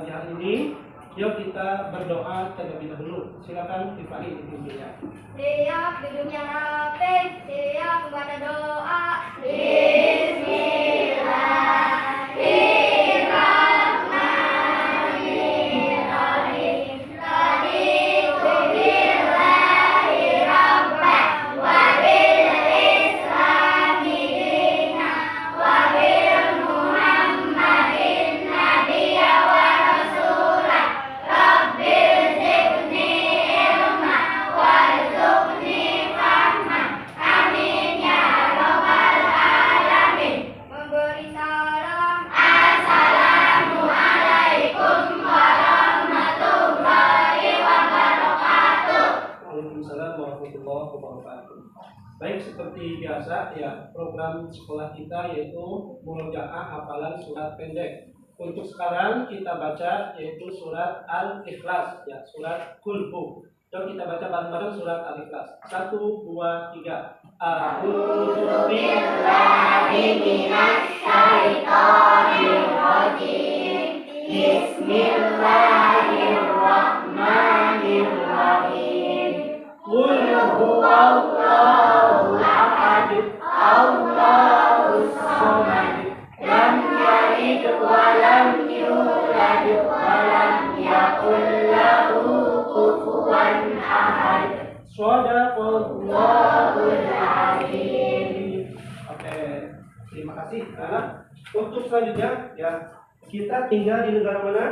pagi hari ini. Yuk kita berdoa terlebih dahulu. Silakan Tifani dipimpinnya. Siap hidungnya rapi, siap pada doa. Bismillahirrahmanirrahim. Raditu billahi rabban wa bil islami dinan wa bil muhammadin nabiyya wa rasulan. Rabbil zidni ilma warzuqni fahman. Amin ya rabbal alamin. Memberi salam. Assalamualaikum warahmatullahi wabarakatuh. Waalaikumsalam warahmatullahi wabarakatuh. Baik, seperti biasa ya, program sekolah kita yaitu murojaah hafalan surat pendek. Untuk sekarang kita baca yaitu surat Al-Ikhlas ya, surat Qul-Hu. Yuk kita baca bareng-bareng surat Al-Ikhlas. 1, 2, 3. A'udzu billahi minasy syaithanir rajim. Bismillahirrahmanirrahim. Qul huwallahu ahad, Allahus samad, lam yalid wa lam yulad wa lam yakul lahu kufuwan ahad. Shadaqallahul azim. Oke, terima kasih. Nah, untuk selanjutnya ya, kita tinggal di negara mana?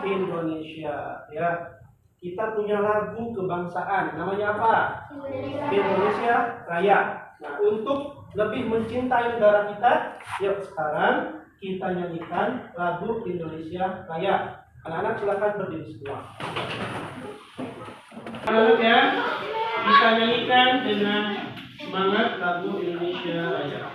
Indonesia ya. Kita punya lagu kebangsaan, namanya apa? Indonesia Raya. Nah, untuk lebih mencintai negara kita, yuk sekarang kita nyanyikan lagu Indonesia Raya. Anak-anak silakan berdiri semua. Anak-anak ya, kita nyanyikan dengan semangat lagu Indonesia Raya.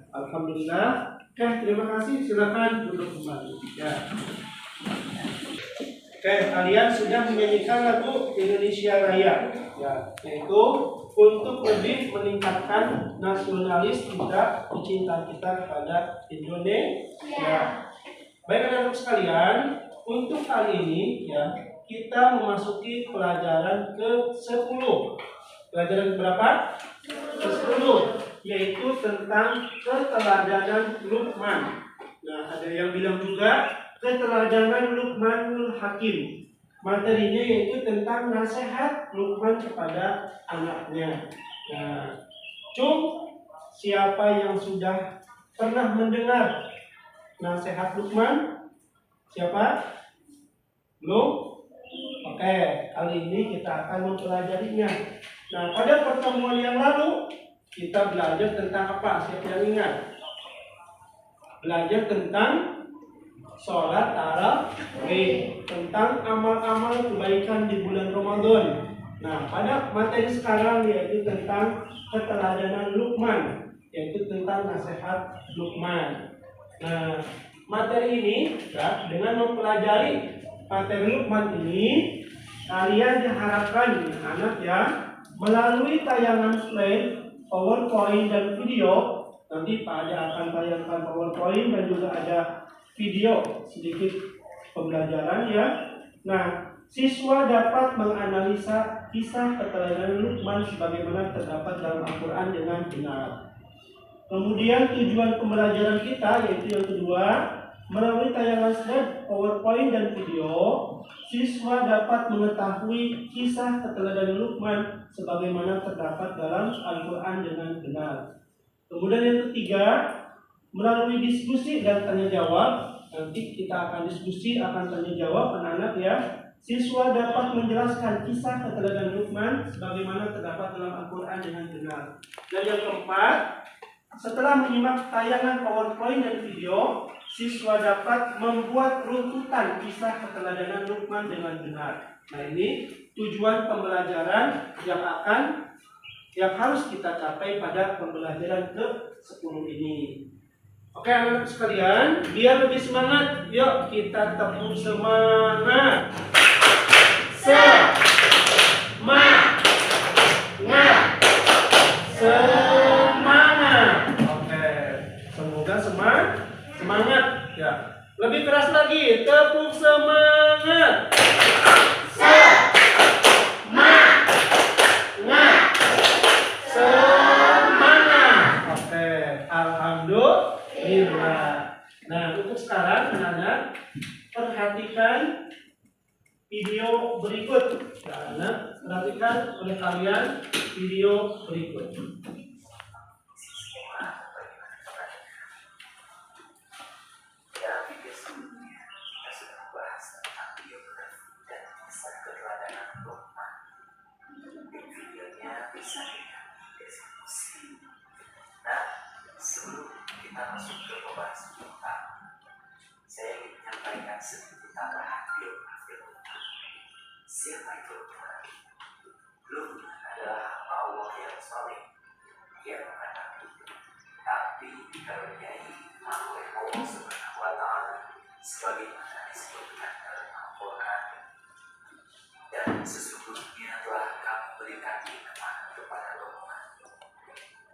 Alhamdulillah. Oke, terima kasih. Silakan duduk kembali. Ya. Oke, kalian sudah menyanyikan lagu Indonesia Raya, ya, yaitu untuk lebih meningkatkan nasionalis kita, kecintaan kita kepada Indonesia. Baik anak-anak sekalian, untuk kali ini ya kita memasuki pelajaran ke-10. Pelajaran berapa? Ke-10, yaitu tentang keteladanan Luqman. Nah, ada yang bilang juga keteladanan Luqmanul Hakim. Materinya yaitu tentang nasihat Luqman kepada anaknya. Nah, siapa yang sudah pernah mendengar nasihat Luqman? Siapa? Belum? Oke, kali ini kita akan mempelajarinya. Nah, pada pertemuan yang lalu kita belajar tentang apa? Siapa yang ingat? Belajar tentang sholat tarawih, tentang amal-amal kebaikan di bulan Ramadan. Nah, pada materi sekarang yaitu tentang keteladanan Luqman, yaitu tentang nasihat Luqman. Nah, materi ini ya, dengan mempelajari materi Luqman ini, kalian diharapkan anak ya, melalui tayangan slide, PowerPoint dan video. Nanti Pak Ade akan tayangkan PowerPoint dan juga ada video sedikit pembelajaran ya. Nah, siswa dapat menganalisa kisah keteladanan Luqman sebagaimana terdapat dalam Al-Quran dengan benar. Kemudian tujuan pembelajaran kita yaitu yang kedua, melalui tayangan slide, PowerPoint dan video, siswa dapat mengetahui kisah keteladanan Luqman sebagaimana terdapat dalam Al-Quran dengan benar. Kemudian yang ketiga, melalui diskusi dan tanya jawab, nanti kita akan diskusi, akan tanya jawab anak-anak ya. Siswa dapat menjelaskan kisah keteladanan Luqman sebagaimana terdapat dalam Al-Quran dengan benar. Dan yang keempat, setelah menyimak tayangan PowerPoint dan video, siswa dapat membuat runtutan kisah keteladanan Luqman dengan benar. Nah, ini tujuan pembelajaran yang harus kita capai pada pembelajaran ke-10 ini. Oke anak-anak sekalian, biar lebih semangat, yuk kita tepuk semangat. Semangat. Oke, semoga semangat ya. Lebih keras lagi, tepuk semangat. Semangat. Oke, alhamdulillah. Nah, untuk sekarang anak-anak perhatikan video berikut. Nah, perhatikan oleh kalian video berikut. Sebelum kita masuk ke pembahasan utama, saya ingin menyampaikan sedikit tambahan biografi Luqman. Siapa itu Luqman? Luqman adalah hamba Allah yang saleh. Dia bukan nabi, tapi dikaruniai oleh Allah Subhanahu wa Ta'ala sebagaimana disebutkan dalam Al-Quran. Dan sesungguhnya telah kami berikan nikmat kepada Luqman,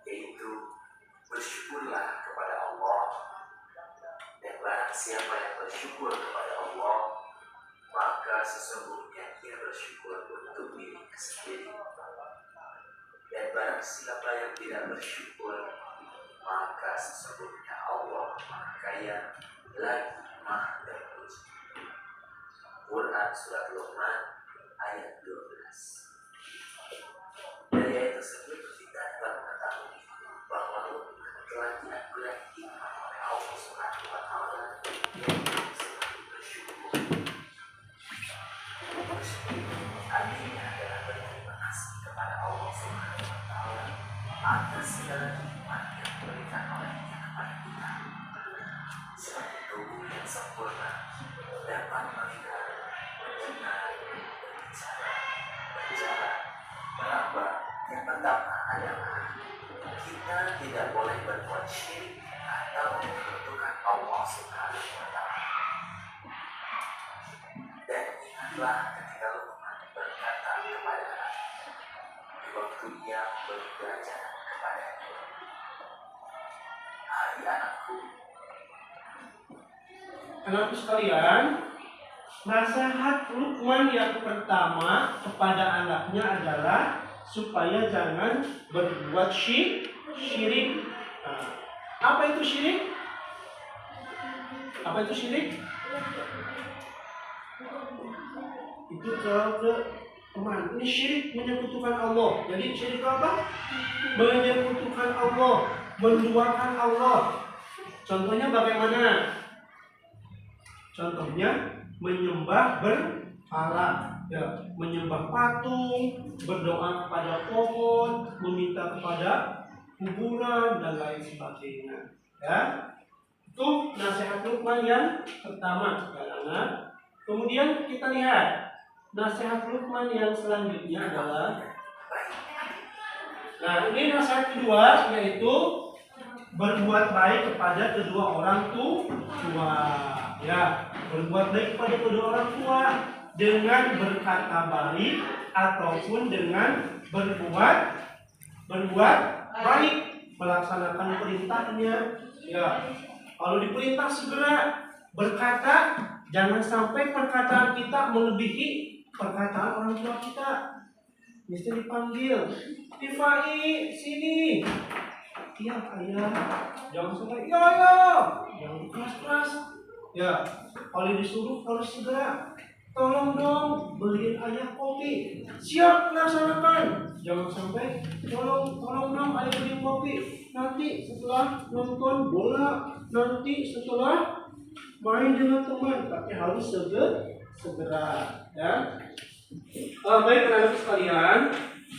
yaitu bersyukurlah kepada Allah, dan barang siapa yang bersyukur kepada Allah, maka sesungguhnya dia bersyukur untuk dirinya sendiri. Dan barang siapa yang tidak bersyukur, maka sesungguhnya Allah Maha Kaya lagi Maha Terpuji. Quran Surat Luqman ayat 12. Dari ayat tersebut kita dapat mengetahui bahwa Luqman telah dianugerahi hikmah oleh Allah Subhanahu wa Ta'ala yang selalu bersyukur. Artinya adalah berterima kasih kepada Allah Subhanahu wa Ta'ala atas segala nikmat yang diberikan olehnya kepada kita, seperti tubuh yang sempurna, dapat melihat, mendengar, berbicara, berjalan, meraba. Yang pertama adalah kita tidak boleh berbuat syirik atau menyekutukan Allah Subhanahu wa Ta'ala. Dan ingatlah ketika Luqman berkata kepada anaknya di waktu ia belajar kepadanya, "Hai anakku." Anak-anak sekalian, nasihat Luqman yang pertama kepada anaknya adalah supaya jangan berbuat syirik. Nah, apa itu syirik? Apa itu syirik? Itu teman. Ini syirik menyekutukan Allah. Jadi syirik apa? Menyekutukan Allah, menduakan Allah. Contohnya bagaimana? Contohnya menyembah berhala, ya, menyembah patung, berdoa kepada pohon, meminta kepada kuburan dan lain sebagainya. Ya, itu nasihat Luqman yang pertama anak. Kemudian kita lihat nasihat Luqman yang selanjutnya adalah, nah ini nasihat kedua, yaitu berbuat baik kepada kedua orang tua. Ya, berbuat baik kepada kedua orang tua dengan berkata baik ataupun dengan berbuat baik, melaksanakan perintahnya. Ya, kalau diperintah segera berkata, jangan sampai perkataan kita melebihi perkataan orang tua kita. Misalnya dipanggil, Tifai sini. Iya ayah, jangan sampai ya, jangan keras-keras. Ya, kalau disuruh harus segera. Tolong dong beliin ayah kopi. Siap, laksanakan. Jangan sampai tolong dong ayah beliin kopi. Nanti setelah nonton bola, nanti setelah main dengan teman, tapi harus segera. Ya. Baik anak-anak sekalian,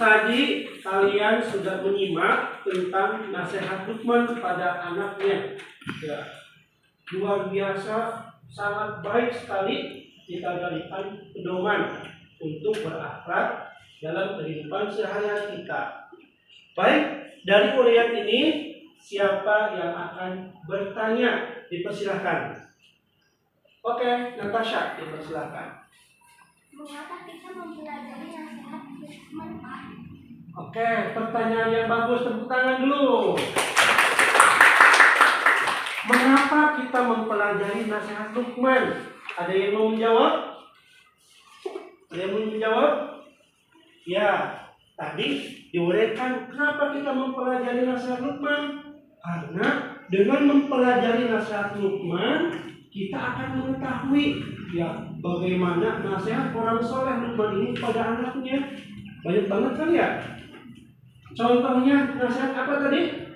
tadi kalian sudah menyimak tentang nasihat Luqman kepada anaknya. Ya. Luar biasa, sangat baik sekali kita jadikan pedoman untuk berakhlak dalam kehidupan sehari-hari kita. Baik, dari uraian ini siapa yang akan bertanya? Dipersilahkan. Oke, Natasha, dipersilahkan. Mengapa kita mempelajari nasihat Luqman, Pak? Oke, pertanyaan yang bagus, tepuk tangan dulu. Mengapa kita mempelajari nasihat Luqman? Ada yang mau menjawab? Ada yang mau menjawab? Ya, tadi diuraikan kenapa kita mempelajari nasihat Luqman? Karena dengan mempelajari nasihat Luqman, kita akan mengetahui ya bagaimana nasihat orang soleh Luqman ini pada anaknya. Banyak banget kan ya? Contohnya nasihat apa tadi?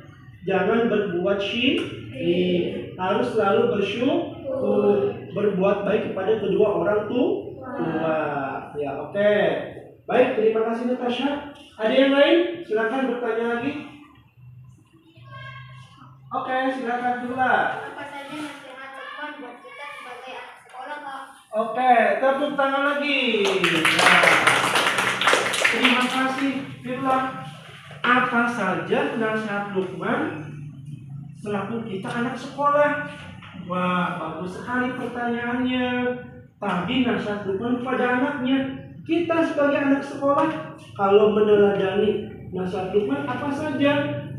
Jangan berbuat syirik, harus selalu bersyukur, berbuat baik kepada kedua orang tua. Ya, oke. Baik, terima kasih Natasha. Ada yang lain? Silakan bertanya lagi. Oke, silakan Dula. Apa saja nasihat Luqman buat kita sebagai anak sekolah, Pak? Oke, tepuk tangan lagi. Nah, terima kasih Firla. Apa saja nasihat Luqman selaku kita anak sekolah? Wah, bagus sekali pertanyaannya. Tadi nasihat Luqman pada anaknya. Kita sebagai anak sekolah, kalau meneladani nasihat Luqman apa saja?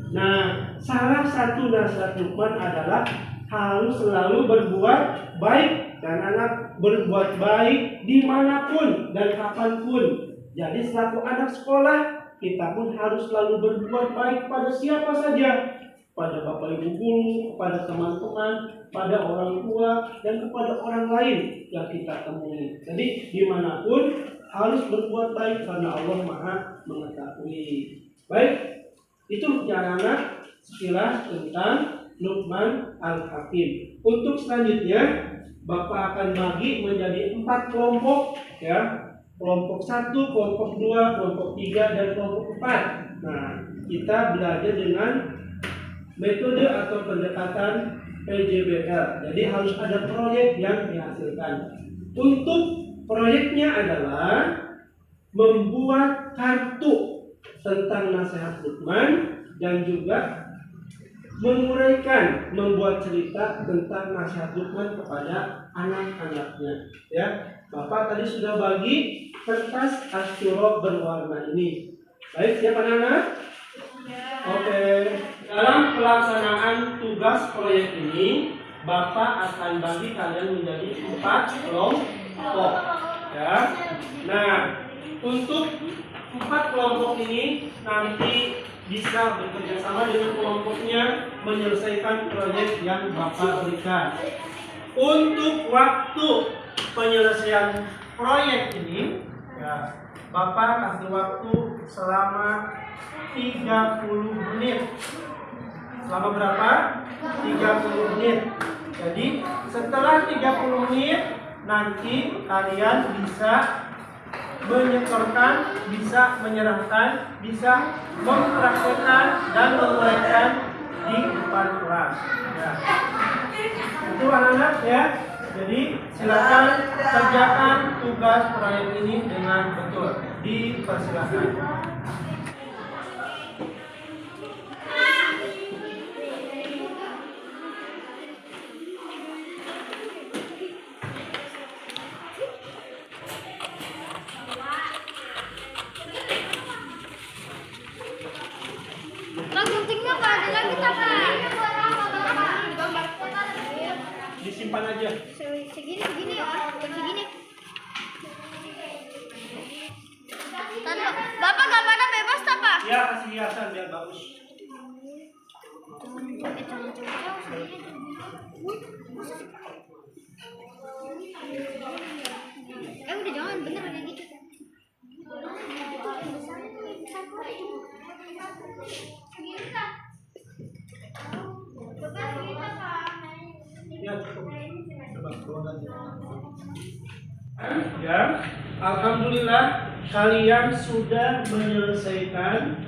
Nah, salah satu nasihat Luqman adalah harus selalu berbuat baik, dan anak berbuat baik dimanapun dan kapanpun. Jadi selaku anak sekolah, kita pun harus selalu berbuat baik pada siapa saja, pada bapak ibu guru, kepada teman-teman, pada orang tua, dan kepada orang lain yang kita temui. Jadi dimanapun harus berbuat baik karena Allah Maha mengetahui. Baik, itu anak-anak sekilas tentang Luqman Al-Hakim. Untuk selanjutnya, Bapak akan bagi menjadi 4 kelompok, ya. Kelompok 1, kelompok 2, kelompok 3, dan kelompok 4. Nah, kita belajar dengan metode atau pendekatan PJBL. Jadi harus ada proyek yang dihasilkan. Untuk proyeknya adalah membuat kartu tentang nasihat Luqman dan juga menguraikan, membuat cerita tentang nasihat Luqman kepada anak-anaknya. Ya, Bapak tadi sudah bagi kertas asyura berwarna ini. Baik, siap anak-anak? Oke. Dalam pelaksanaan tugas proyek ini, Bapak akan bagi kalian menjadi 4 kelompok. Ya. Nah, untuk 4 kelompok ini nanti bisa bekerja sama dengan kelompoknya menyelesaikan proyek yang Bapak berikan. Untuk waktu penyelesaian proyek ini, ya, Bapak kasih waktu selama 30 menit. Selama berapa? 30 menit. Jadi setelah 30 menit nanti kalian bisa menyetorkan, bisa menyerahkan, bisa mempraktekkan dan menguraikan di depan kelas. Ya. Itu anak-anak ya. Jadi silakan kerjakan tugas proyek ini dengan betul. Dipersilakan. Disimpan aja. Segini ya, segini. Bapak gambarnya bebas apa? Ya, kasih hiasan biar bagus. Udah jangan bener kayak gitu. Ya, cukup. Ya, alhamdulillah kalian sudah menyelesaikan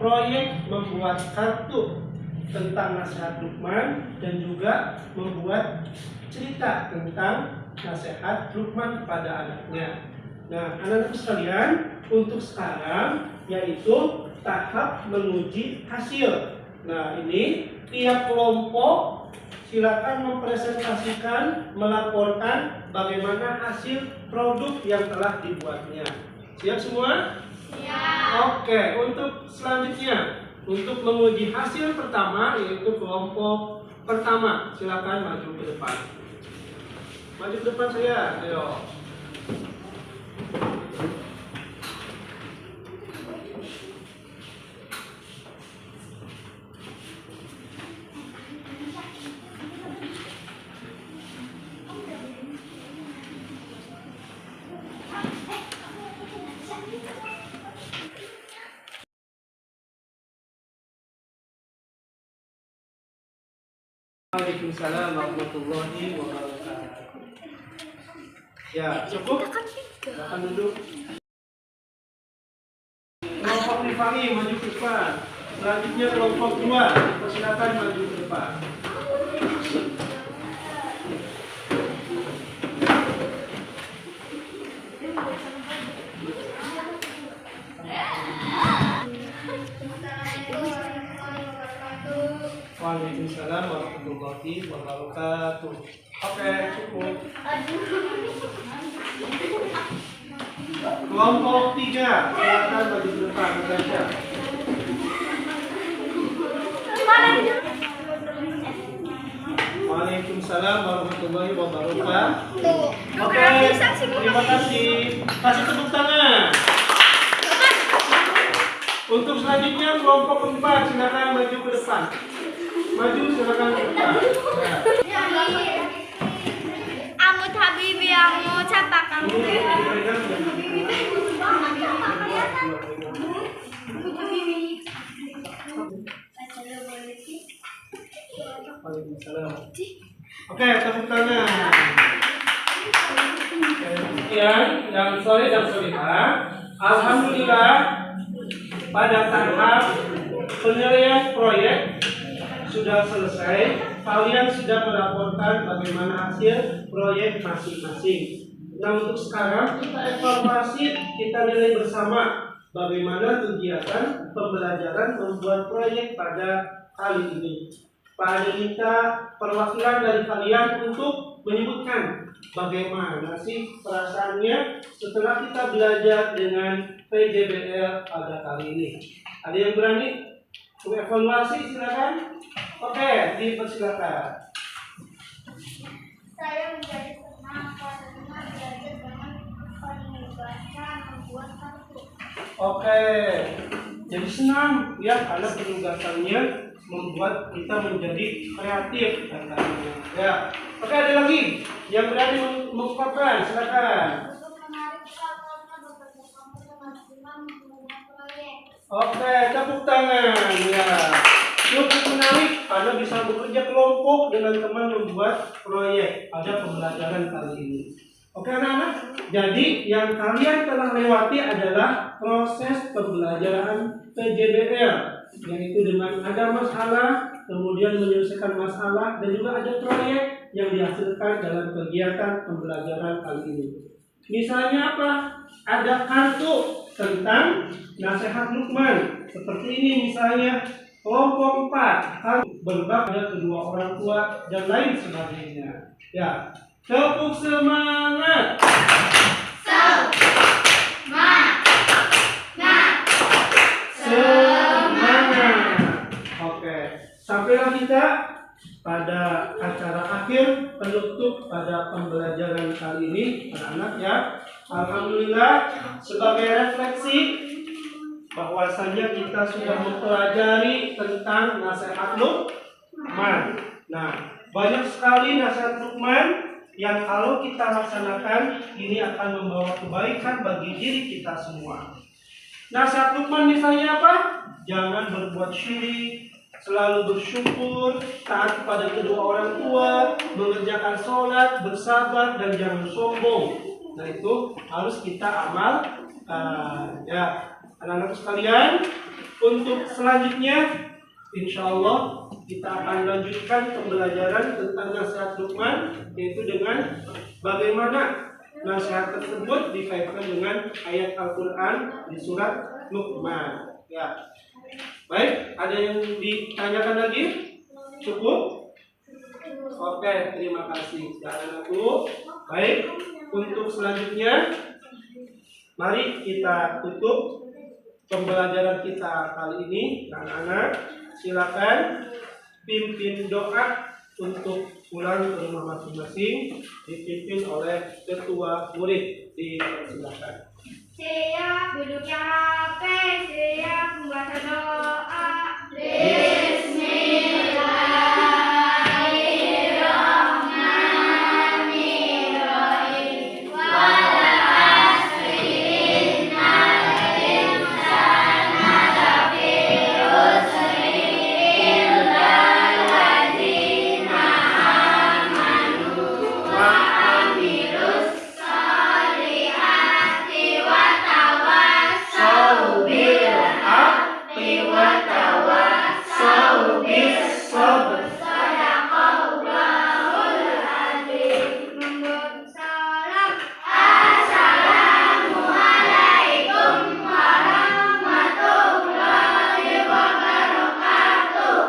proyek membuat kartu tentang nasihat Luqman dan juga membuat cerita tentang nasihat Luqman kepada anaknya. Nah, anak-anak sekalian, untuk sekarang yaitu tahap menguji hasil. Nah, ini tiap kelompok silakan mempresentasikan, melaporkan bagaimana hasil produk yang telah dibuatnya. Siap semua? Siap. Oke, untuk selanjutnya, untuk menguji hasil pertama yaitu kelompok pertama, silakan maju ke depan. Maju ke depan saya, ayo. Waalaikumsalam warahmatullahi wabarakatuh. Ya, cukup. Silakan duduk. Kelompok Rifani maju ke depan. Selanjutnya kelompok 2, silakan maju ke depan. Waalaikumsalam warahmatullahi wabarakatuh. Oke, cukup. Kelompok 3, silakan maju ke depan. Saja. Waalaikumsalam warahmatullahi wabarakatuh. Oke, terima kasih. Kasih tepuk tangan. Untuk selanjutnya kelompok 4, silakan maju ke depan. Maju, silakan ke depan. Ya. Amut Habibi, amut siapa kamu? Oke, tepuk tangan. Yang soleh dan solehah, alhamdulillah pada tahap penilaian proyek sudah selesai. Kalian sudah melaporkan bagaimana hasil proyek masing-masing. Nah, untuk sekarang kita evaluasi, kita nilai bersama bagaimana kegiatan pembelajaran membuat proyek pada kali ini. Pak Ade minta perwakilan dari kalian untuk menyebutkan bagaimana sih perasaannya setelah kita belajar dengan PJBL pada kali ini. Ada yang berani mengevaluasi? Silakan. Oke, dipersilakan. Saya menjadi senang karena belajar dengan membaca membuat kartu. Oke, jadi senang ya karena penugasannya membuat kita menjadi kreatif katanya. Ya, oke, ada lagi yang berani mengungkapkan, silakan. Untuk menarik kartunya bekerja sama dengan teman membuat proyek. Oke, tepuk tangan ya. Cukup menarik karena bisa bekerja kelompok dengan teman membuat proyek pada pembelajaran kali ini. Oke anak-anak, jadi yang kalian telah lewati adalah proses pembelajaran PJBL, yaitu dengan ada masalah, kemudian menyelesaikan masalah, dan juga ada proyek yang dihasilkan dalam kegiatan pembelajaran kali ini. Misalnya apa? Ada kartu tentang nasihat Luqman. Seperti ini misalnya, kelompok 4 harus berbakti pada kedua orang tua dan lain sebagainya. Ya, tepuk semangat. Semangat. Oke, sampailah kita pada acara akhir penutup pada pembelajaran kali ini, anak-anak ya. Alhamdulillah, sebagai refleksi bahwasanya kita sudah mempelajari tentang nasihat Luqman. Nah, banyak sekali nasihat Luqman yang kalau kita laksanakan ini akan membawa kebaikan bagi diri kita semua. Nasihat Luqman misalnya apa? Jangan berbuat syirik, selalu bersyukur, taat kepada kedua orang tua, mengerjakan sholat, bersabar, dan jangan sombong. Nah itu harus kita amal. Ya, anak-anak sekalian, untuk selanjutnya insya Allah kita akan lanjutkan pembelajaran tentang nasihat Luqman, yaitu dengan bagaimana nasihat tersebut dikaitkan dengan ayat Al-Quran di surat Luqman. Ya, baik, ada yang ditanyakan lagi? Cukup? Oke, terima kasih anak-anakku. Baik, untuk selanjutnya mari kita tutup pembelajaran kita kali ini. Anak-anak, silakan pimpin doa untuk pulang ke rumah masing-masing, dipimpin oleh ketua murid. Dipersilakan. Siap duduk yang rapi, siap membaca doa.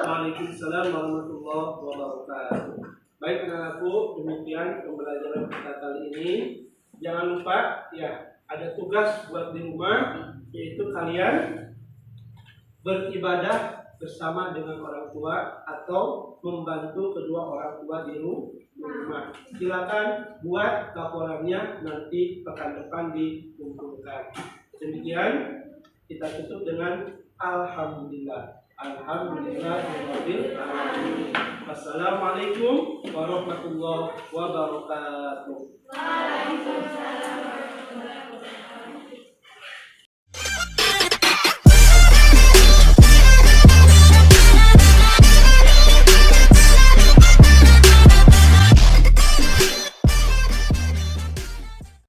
Waalaikumsalam warahmatullahi wabarakatuh. Baik anak-anakku, demikian pembelajaran kita kali ini. Jangan lupa ya, ada tugas buat di rumah, yaitu kalian beribadah bersama dengan orang tua atau membantu kedua orang tua di rumah. Silakan buat laporannya, nanti pekan depan dikumpulkan. Demikian kita tutup dengan alhamdulillah. Alhamdulillahirabbil alamin. Wassalamualaikum warahmatullahi wabarakatuh.